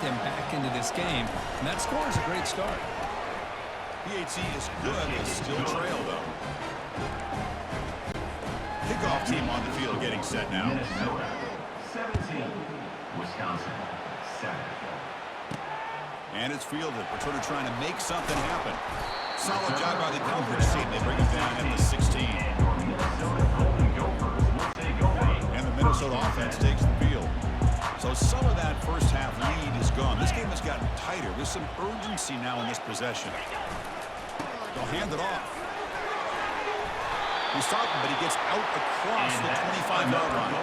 them back into this game. And that score is a great start. PAT is good. They still trail, though. Kickoff team on the field getting set now. Minnesota 17, Wisconsin 7. And it's fielded. Returner trying to make something happen. Solid job by the coverage team. They bring him down at the 16. And the Minnesota offense takes the field. So some of that first half lead is gone. This game has gotten tighter. There's some urgency now in this possession. They'll hand it off. He's stopped him, but he gets out across the 25-yard line.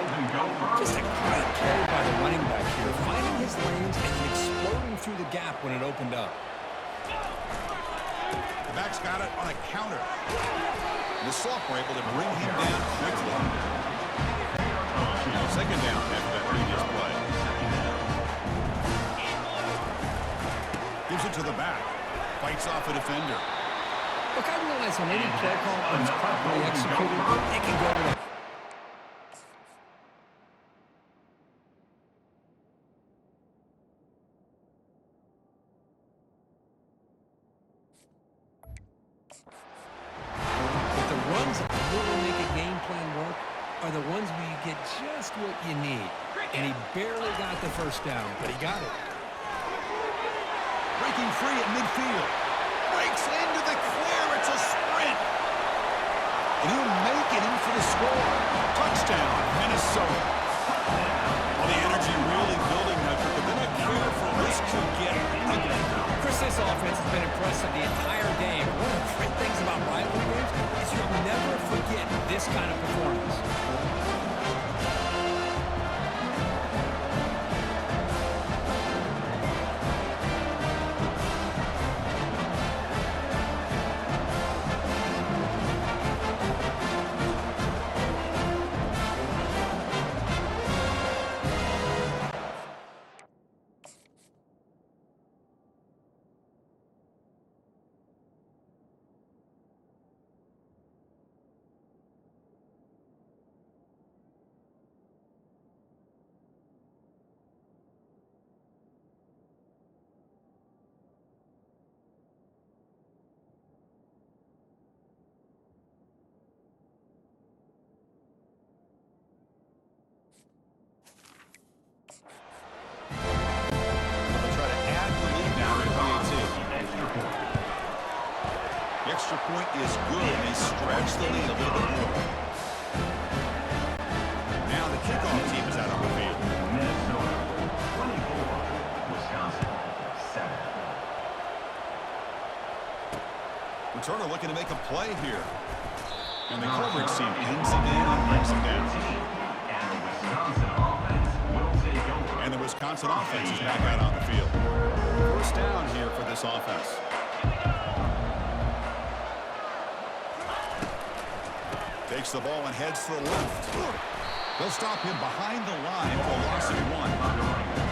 Just a great play by the running back here, finding his lanes and exploding through the gap when it opened up. The back's got it on a counter. The sophomore able to bring him down quickly. Second down after that previous play. Gives it to the back. Fights off a defender. Look, I realize on any play call, when it's properly executed, it can go to but the runs that really make a game plan work are the ones where you get just what you need. And he barely got the first down, but he got it. Breaking free at midfield. Breaks into the clear. It's a sprint. And he'll make it in for the score. Touchdown, Minnesota. Well, the energy really building now, but they're not careful. This could get ugly. Chris, this offense has been impressive the entire game. One of the great things about rivalry games is you'll never forget this kind of performance. Extra point is good, and they stretch the lead a little bit more. Now the kickoff team is out on the field. Minnesota 24, Wisconsin 7. Returner looking to make a play here. And the coverage team pins him in and brings him down. And the Wisconsin offense is back out on the field. First down here for this offense. Takes the ball and heads to the left. They'll stop him behind the line for a loss of 1.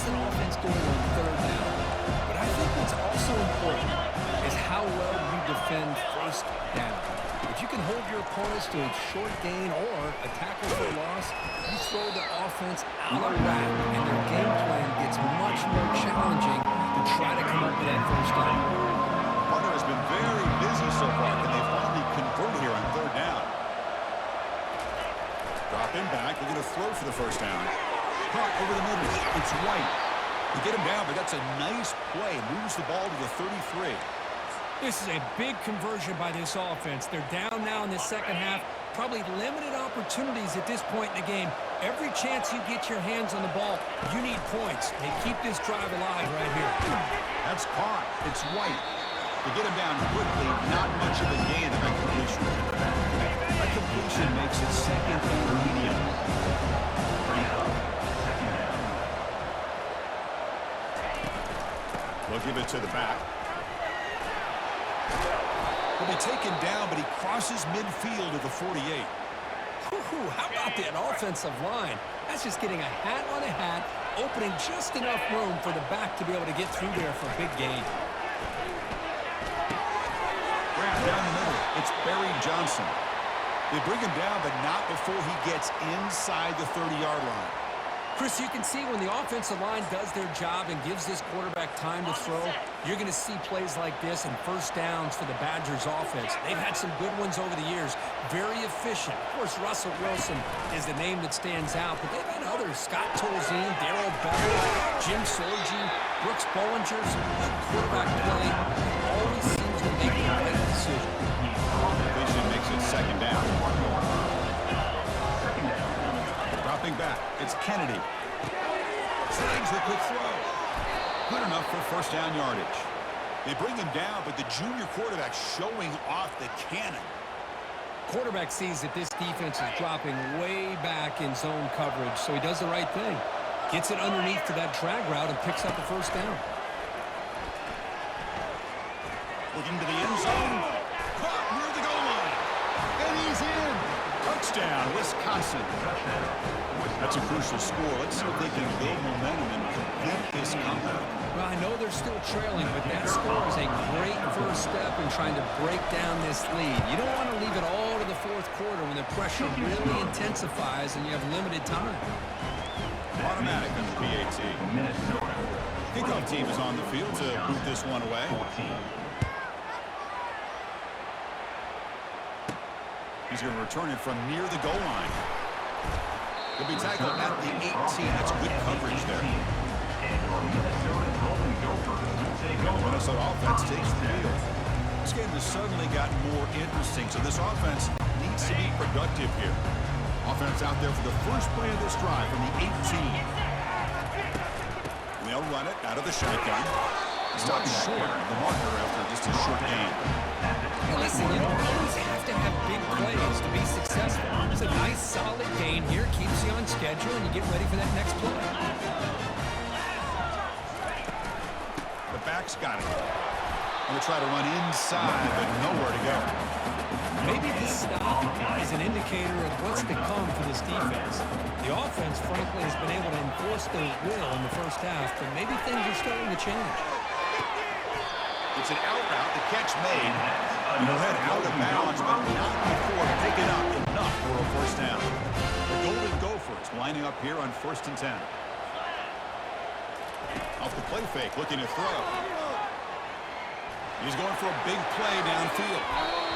is an offense doing on third down? But I think what's also important is how well you defend first down. If you can hold your opponents to a short gain or a tackle for a loss, you throw the offense out of whack, and their game plan gets much more challenging to try to come up with that first down. Punter has been very busy so far. Can they finally convert here on third down? Dropping back. They're going to throw for the first down. Caught over the middle. It's White. They get him down, but that's a nice play. Moves the ball to the 33. This is a big conversion by this offense. They're down now in the second half. Probably limited opportunities at this point in the game. Every chance you get your hands on the ball, you need points. They keep this drive alive right here. That's caught. It's White. To get him down quickly, not much of a gain of that completion. That completion makes it second and medium. They'll give it to the back. He'll be taken down, but he crosses midfield at the 48. How about that offensive line? That's just getting a hat on a hat, opening just enough room for the back to be able to get through there for a big gain. Down the middle, it's Barry Johnson. They bring him down, but not before he gets inside the 30-yard line. Chris, you can see when the offensive line does their job and gives this quarterback time to throw, you're going to see plays like this and first downs for the Badgers offense. They've had some good ones over the years. Very efficient. Of course, Russell Wilson is the name that stands out, but they've had others. Scott Tolzien, Darrell Bell, Jim Sorgi, Brooks Bollinger. Some good quarterback play. Always seems to make the right decision. Completion makes it second down. Dropping back, it's Kennedy. Slangs the quick throw. Good enough for first down yardage. They bring him down, but the junior quarterback showing off the cannon. Quarterback sees that this defense is dropping way back in zone coverage, so he does the right thing. Gets it underneath to that drag route and picks up the first down. Looking to the end zone. Caught near the goal line. And he's in. Touchdown, Wisconsin. That's a crucial score. Let's see if they can build momentum and complete this comeback. Well, I know they're still trailing, but that score is a great first step in trying to break down this lead. You don't want to leave it all to the fourth quarter when the pressure really intensifies and you have limited time. Automatic on the PAT. Kickoff team is on the field to boot this one away. He's going to return it from near the goal line. He'll be tackled at the 18. That's good coverage there. The Minnesota offense takes the field. This game has suddenly gotten more interesting, so this offense needs to be productive here. Offense out there for the first play of this drive from the 18. They'll run it out of the shotgun. Stopped short of the marker after just a short gain. Hey, listen, you don't always have to have big plays to be successful. It's a nice, solid gain here. Keeps you on schedule, and you get ready for that next play. The back's got it. Going to try to run inside, but nowhere to go. Maybe this stop is an indicator of what's to come for this defense. The offense, frankly, has been able to enforce their will in the first half, but maybe things are starting to change. It's an out route. The catch made. And he'll head out of bounds, but not before picking up enough for a first down. The Golden Gophers lining up here on 1st and 10. Off the play fake, looking to throw. He's going for a big play downfield.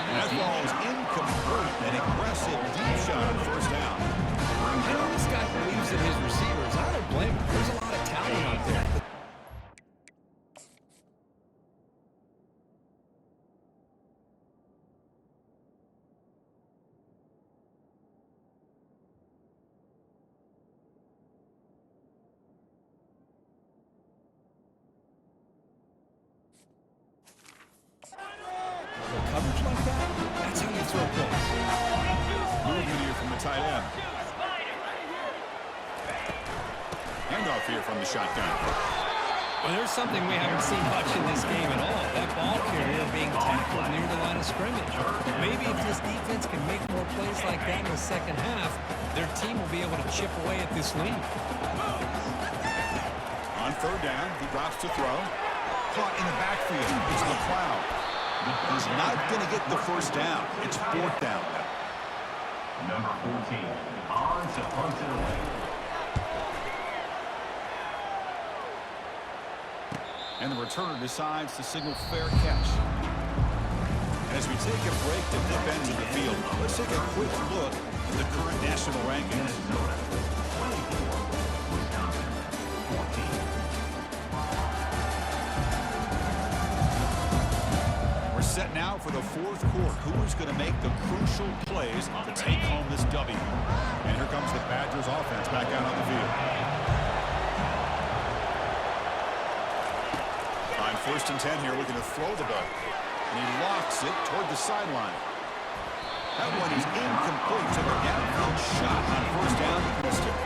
And that ball is incomplete. An aggressive deep shot on first down. I know this guy believes in his receivers. I don't blame him. There's a lot of talent out there. Coverage like that, that's how you throw plays. Movement here from the tight end. Handoff here from the shotgun. Well, there's something we haven't seen much in this game at all. That ball carrier being tackled near the line of scrimmage. Maybe if this defense can make more plays like that in the second half, their team will be able to chip away at this lead. On third down. He drops to throw. Caught in the backfield. It's McLeod. He's not going to get the first down. It's fourth down now. Number 14, on to punt it away. And the returner decides to signal fair catch. And as we take a break to flip ends of the field, let's take a quick look at the current national rankings. Minnesota, 24. Wisconsin, 14. We're set now for the fourth quarter. Who is going to make the crucial plays to take home this W? And here comes the Badgers offense back out on the field. On 1st and 10 here, looking to throw the ball. And he lofts it toward the sideline. That one is incomplete. Took a downfield shot on 1st down. Missed it.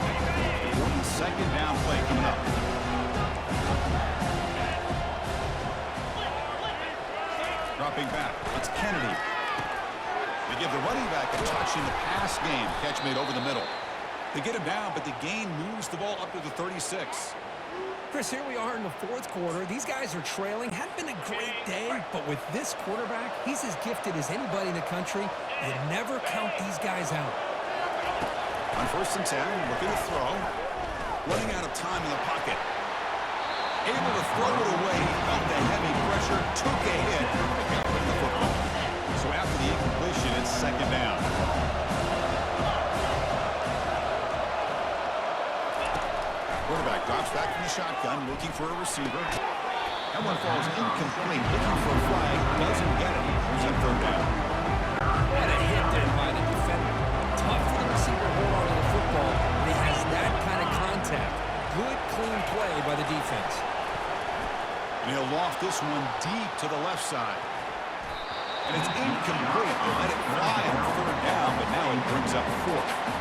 Important 2nd down play coming up. Dropping back. It's Kennedy. They give the running back a touch in the pass game. Catch made over the middle. They get him down, but the gain moves the ball up to the 36. Chris, here we are in the fourth quarter. These guys are trailing. Hadn't been a great day, but with this quarterback, he's as gifted as anybody in the country. You never count these guys out. On 1st and 10, looking to throw. Running out of time in the pocket. Able to throw it away. He felt the heavy pressure, took a hit, but got rid of the football. So after the incompletion, it's 2nd down. Quarterback drops back from the shotgun, looking for a receiver. That one falls incomplete, looking for a flag, doesn't get it. He's on 3rd down. What a hit there by the defender. Tough for the receiver to hold on to the football, but he has that kind of contact. Good, clean play by the defense. And he'll loft this one deep to the left side. And it's incomplete. They let it fly on 3rd down, but now it brings up 4th.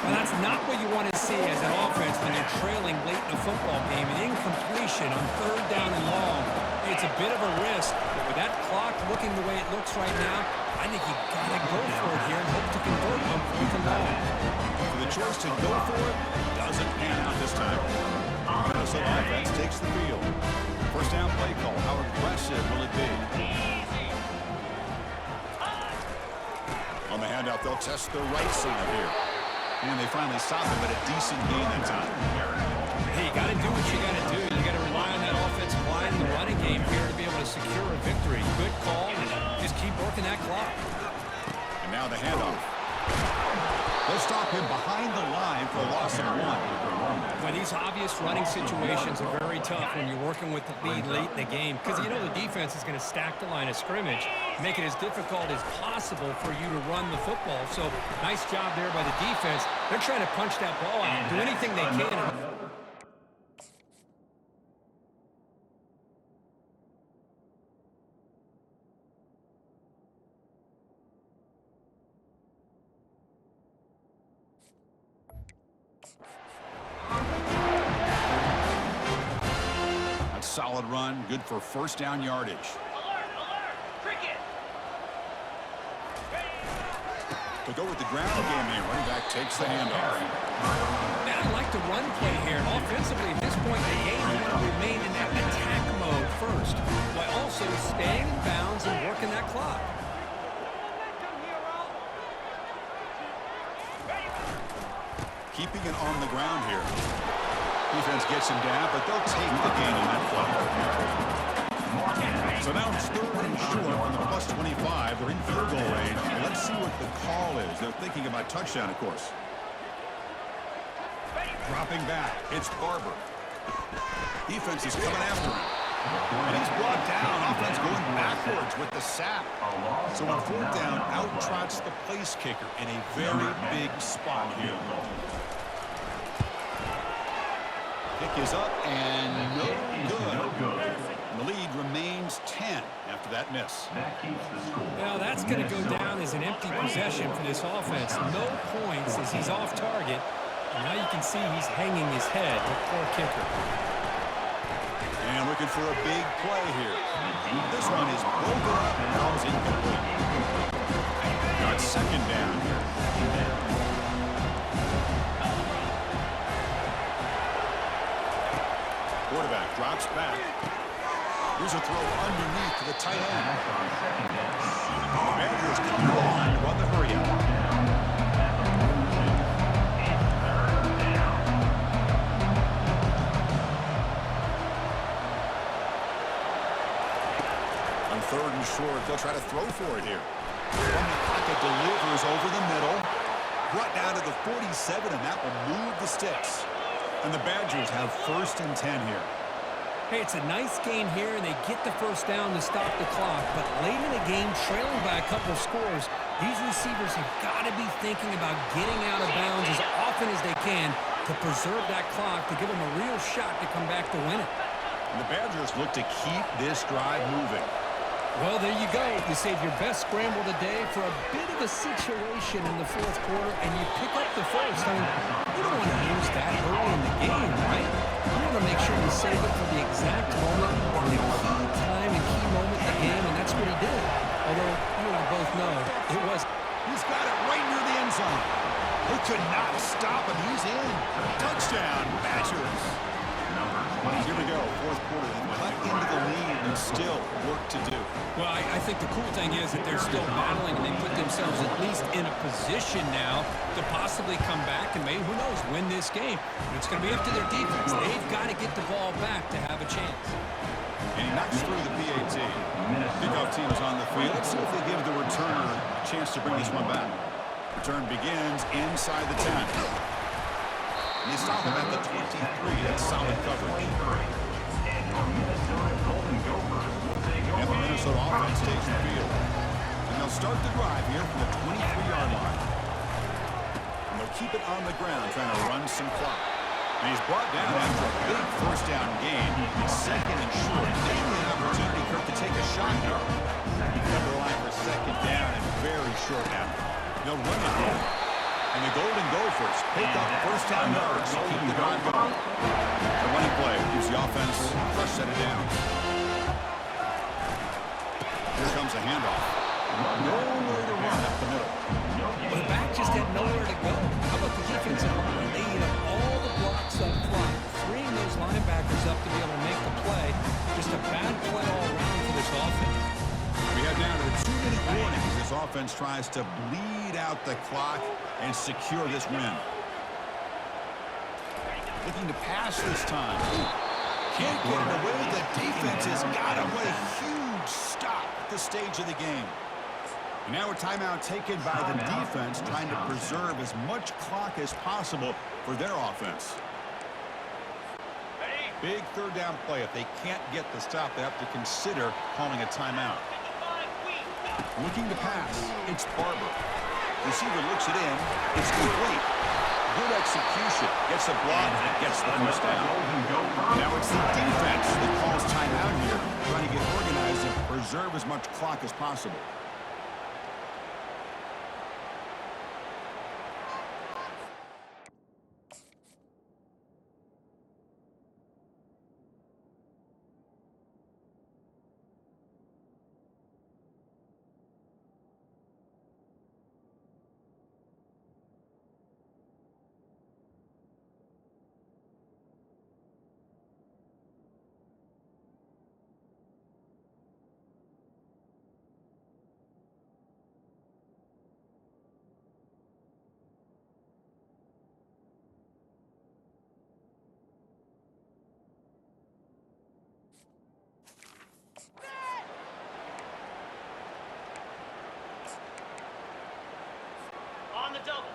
Well, that's not what you want to see as an offense when you're trailing late in a football game. An incompletion on 3rd down and long. It's a bit of a risk, but with that clock looking the way it looks right now, I think you got to go for it here and hope to convert on 4th and long. For the choice to go for it, doesn't pan out this time. Minnesota offense takes the field. 1st down play call. How aggressive will it be? On the handout, they'll test the right side here. And they finally stop him at a decent gain that time. Hey, you got to do what you got to do. You got to rely on that offensive line in the running game here to be able to secure a victory. Good call, and just keep working that clock. And now the handoff. They'll stop him behind the line for a loss of 1. Well, these obvious running situations are very tough when you're working with the lead late in the game because you know the defense is going to stack the line of scrimmage, make it as difficult as possible for you to run the football. So nice job there by the defense. They're trying to punch that ball out, do anything they can. Solid run, good for 1st down yardage. To go with the ground game here, running back takes the handoff. Man, I like the run play here. Offensively, at this point in the game, you want to remain in that attack mode first, while also staying in bounds and working that clock. Keeping it on the ground here. Defense gets him down, but they'll take the gain on that play. So now it's 3rd and short from the plus 25. They're in field goal range. Let's see what the call is. They're thinking about touchdown, of course. Dropping back. It's Barber. Defense is coming after him. And he's brought down. Offense going backwards with the sack. So on 4th down, out trots the place kicker in a very big spot here. Kick is up and no good. The lead remains 10 after that miss. That keeps the score. Well, that's going to go down as an empty possession for this offense. No points as he's off target. And now you can see he's hanging his head. The poor kicker. And looking for a big play here. This one is broken up and comes incomplete. Got 2nd down here. Drops back. Here's a throw underneath to the tight end. The Badgers come on to run the hurry up. On 3rd and short, they'll try to throw for it here. From the pocket, delivers over the middle. Brought down to the 47, and that will move the sticks. And the Badgers have 1st and 10 here. Hey, it's a nice gain here, and they get the first down to stop the clock. But late in the game, trailing by a couple of scores, these receivers have got to be thinking about getting out of bounds as often as they can to preserve that clock, to give them a real shot to come back to win it. And the Badgers look to keep this drive moving. Well, there you go. You save your best scramble today for a bit of a situation in the 4th quarter, and you pick up the first. I mean, you don't want to lose that early in the game, right? You want to make sure you save it for the exact moment and the key time and key moment in the game, and that's what he did. Although, you and I both know it was. He's got it right near the end zone. They could not stop him. He's in. Touchdown, Badgers. Here we go, 4th quarter. Cut into the lead and still work to do. Well, I think the cool thing is that they're still battling, and they put themselves at least in a position now to possibly come back and maybe, who knows, win this game. But it's going to be up to their defense. They've got to get the ball back to have a chance. And he knocks through the PAT. Kickoff team is on the field. Let's see if they give the returner a chance to bring this one back. Return begins inside the 10. And they stop him at the 23. That's solid coverage. And the Minnesota offense takes the field. And they'll start the drive here from the 23-yard line. And they'll keep it on the ground, trying to run some clock. And he's brought down after a big 1st down gain. 2nd and short. Maybe an opportunity, Kirk, to take a shot here. Cover the line for 2nd down and very short now. They'll run it here. And the Golden Gophers pick up 1st down yards to keep the drive going. The running play gives the offense a fresh set of downs. Here comes a handoff. Nowhere to run up the middle. Well, the back just had nowhere to go. How about the defensive line? They eat up all the blocks up front, freeing those linebackers up to be able to make the play. Just a bad play all around for this offense. We head down to the 2-minute warning as this offense tries to bleed out the clock and secure this win. Looking to pass this time. Can't get it away. The defense has got him. What a huge stop at this stage of the game. And now a timeout taken by the defense, trying to preserve as much clock as possible for their offense. Big 3rd down play. If they can't get the stop, they have to consider calling a timeout. Looking to pass. It's Barber. Receiver looks it in. It's complete. Good execution. Gets a block and gets the 1st down. Now it's the defense that calls timeout here, trying to get organized and preserve as much clock as possible.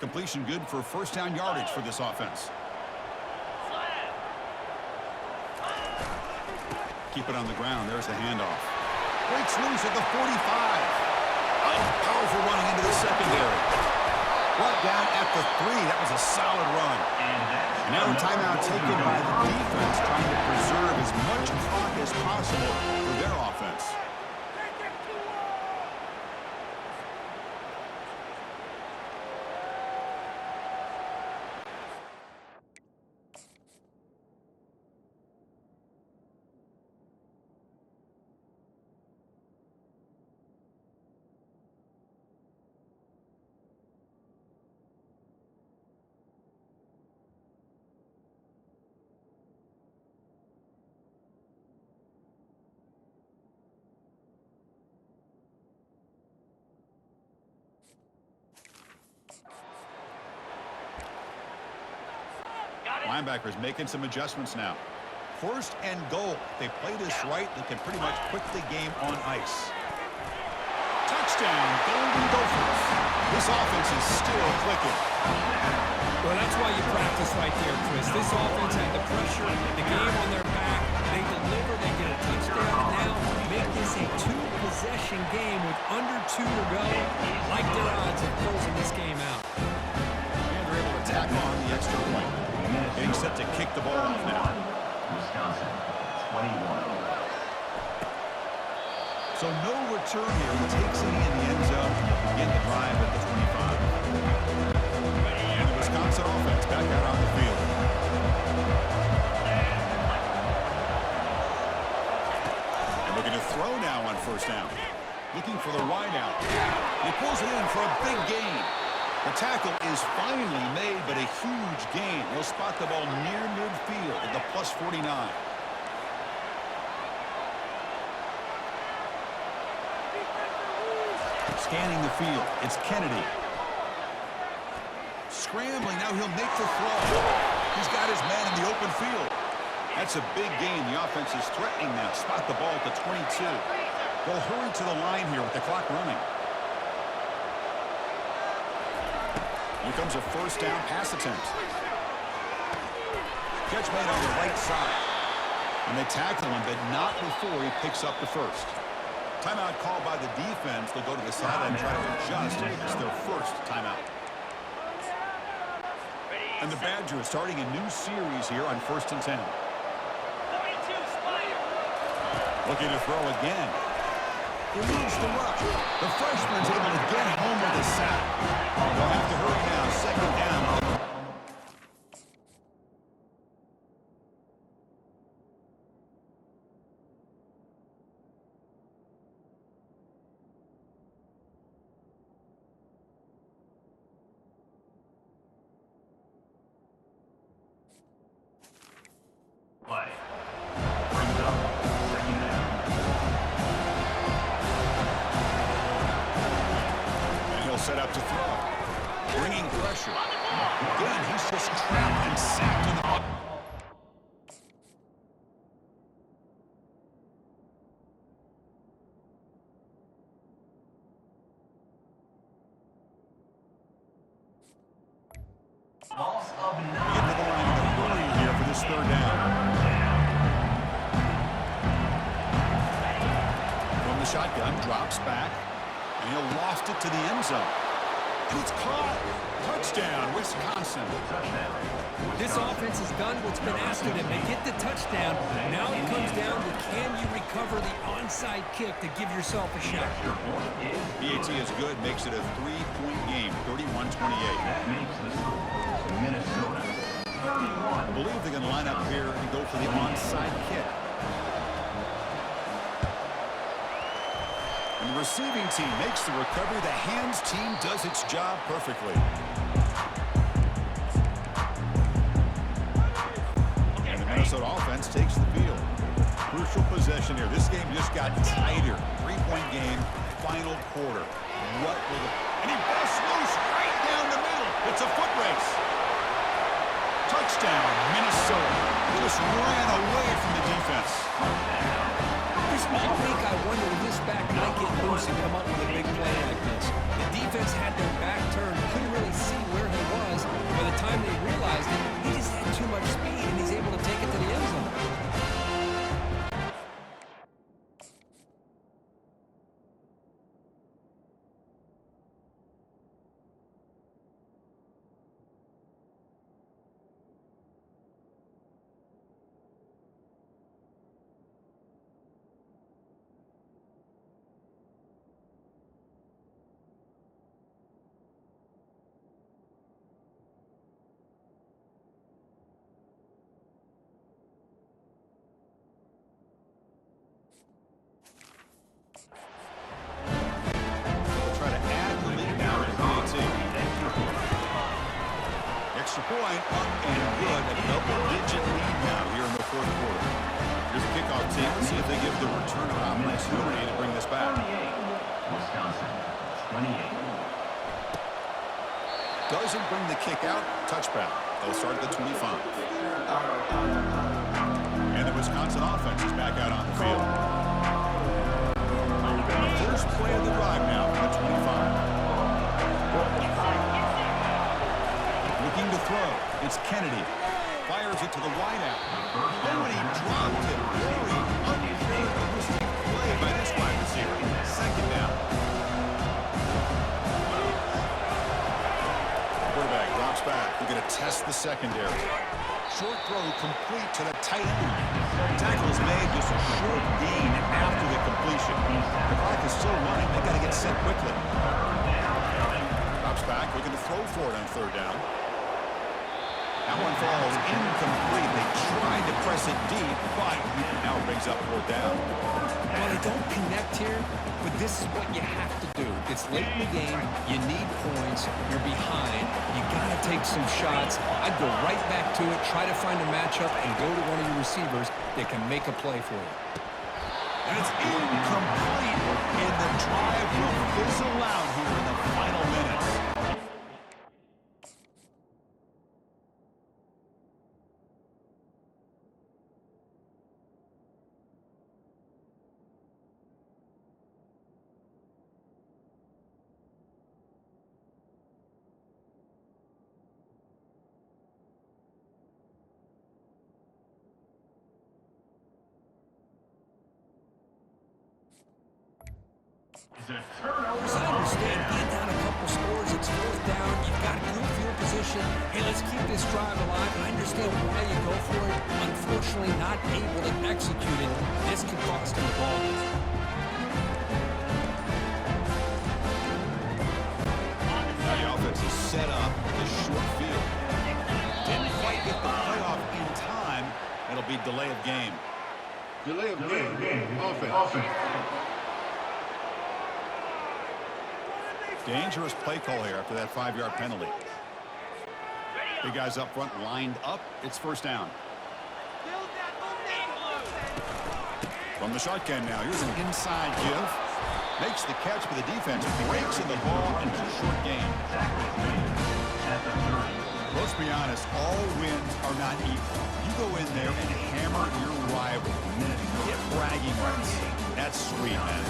Completion good for 1st down yardage for this offense. Keep it on the ground. There's a handoff. Breaks loose at the 45. Powerful running into the secondary. Brought down at the 3. That was a solid run. And now a timeout taken by the defense, trying to preserve as much clock as possible for their offense. linebackers making some adjustments now. First and goal. If they play this right, they can pretty much quit the game on ice. Touchdown, Golden Gophers. This offense is still clicking. Well, that's why you practice right there, Chris. This offense had the pressure, the game on their back. They deliver, they get a touchdown, and now make this a two-possession game with under 2 to go. Like their odds of closing this game out. And they're able to tack on the extra point. Getting set to kick the ball off now. Wisconsin, 21. So no return here. He takes it in the end zone and will begin the drive at the 25. And the Wisconsin offense back out on the field. And looking to throw now on first down. Looking for the wideout. He pulls it in for a big gain. The tackle is finally made, but a huge gain. He'll spot the ball near midfield at the plus 49. Scanning the field, it's Kennedy. Scrambling, now he'll make the throw. He's got his man in the open field. That's a big gain. The offense is threatening now. Spot the ball at the 22. They'll hurry to the line here with the clock running. Here comes a first down pass attempt. Catch made on the right side. And they tackle him, but not before he picks up the first. Timeout called by the defense. They'll go to the sideline and try to adjust. It's their first timeout. And the Badgers starting a new series here on 1st and 10. Looking to throw again. He moves the rush. The freshman's able to get home with a sack. They'll have to hurry now. Second down. Play. Brings up second down. And he'll set up to throw. Bringing pressure. Again, he's just trapped and sacked in the ball. Loss of 9. Get to the line in a hurry here for this third down. From the shotgun, drops back, and he'll loft it to the end zone. And it's caught. Touchdown, Wisconsin. Touchdown. This offense has done what's been asked of them. They get the touchdown. Now it comes down to can you recover the onside kick to give yourself a shot. Extra point is BAT is good, makes it a 3-point game, 31-28. that makes the score Minnesota 31. I believe they're going to line up here and go for the onside kick. And the receiving team makes the recovery. The hands team does its job perfectly. And the Minnesota offense takes the field. Crucial possession here. This game just got tighter. 3-point game, final quarter. What will it... And he busts loose right down the middle. It's a foot race. Touchdown, Minnesota. Just ran away from the defense. This week, I wonder if this back might get loose and come up with a big play like this. The defense had their back turned, couldn't really see where he was. By the time they realized it, he just had too much speed, and he's able to take it to the end zone. Extra point, up and good. A double-digit lead now here in the fourth quarter. Here's the kickoff team. Let's see if they give the returner opportunity to bring this back. 28. Wisconsin 28. Doesn't bring the kick out. Touchback. They'll start at the 25. And the Wisconsin offense is back out on the field. The first play of the drive now from the 25. Looking to throw. It's Kennedy. Fires it to the wideout. Then when he dropped it, very uncharacteristic play by this wide receiver. Second down. Quarterback drops back. We're going to test the secondary. Short throw complete to the tight end. Tackle is made, just a short gain after the completion. The clock is still running. They've got to get set quickly. Drops back. We're going to throw for it on third down. That one falls incomplete. They tried to press it deep, but now it brings up fourth down. Well, they don't connect here, but this is what you have to do. It's late in the game. You need points. You're behind. You got to take some shots. I'd go right back to it, try to find a matchup, and go to one of your receivers that can make a play for you. And it's incomplete, and the drive will fizzle out here in the final minutes. As I understand, being down a couple scores, it's fourth down. You've got good field position. Hey, let's keep this drive alive. I understand why you go for it. Unfortunately, not able to execute it. This could cost him the ball. Now the offense is set up this short field. Didn't quite get the playoff in time. It'll be delay of game. Delay of game. Offense. Dangerous play call here after that 5-yard penalty. Big guys up front lined up. It's first down. From the shotgun now. Here's an inside give. Makes the catch for the defense. Breaks in the ball and it's a short gain. Let's be honest, all wins are not equal. You go in there and hammer your rival. Get bragging rights. That's sweet, man.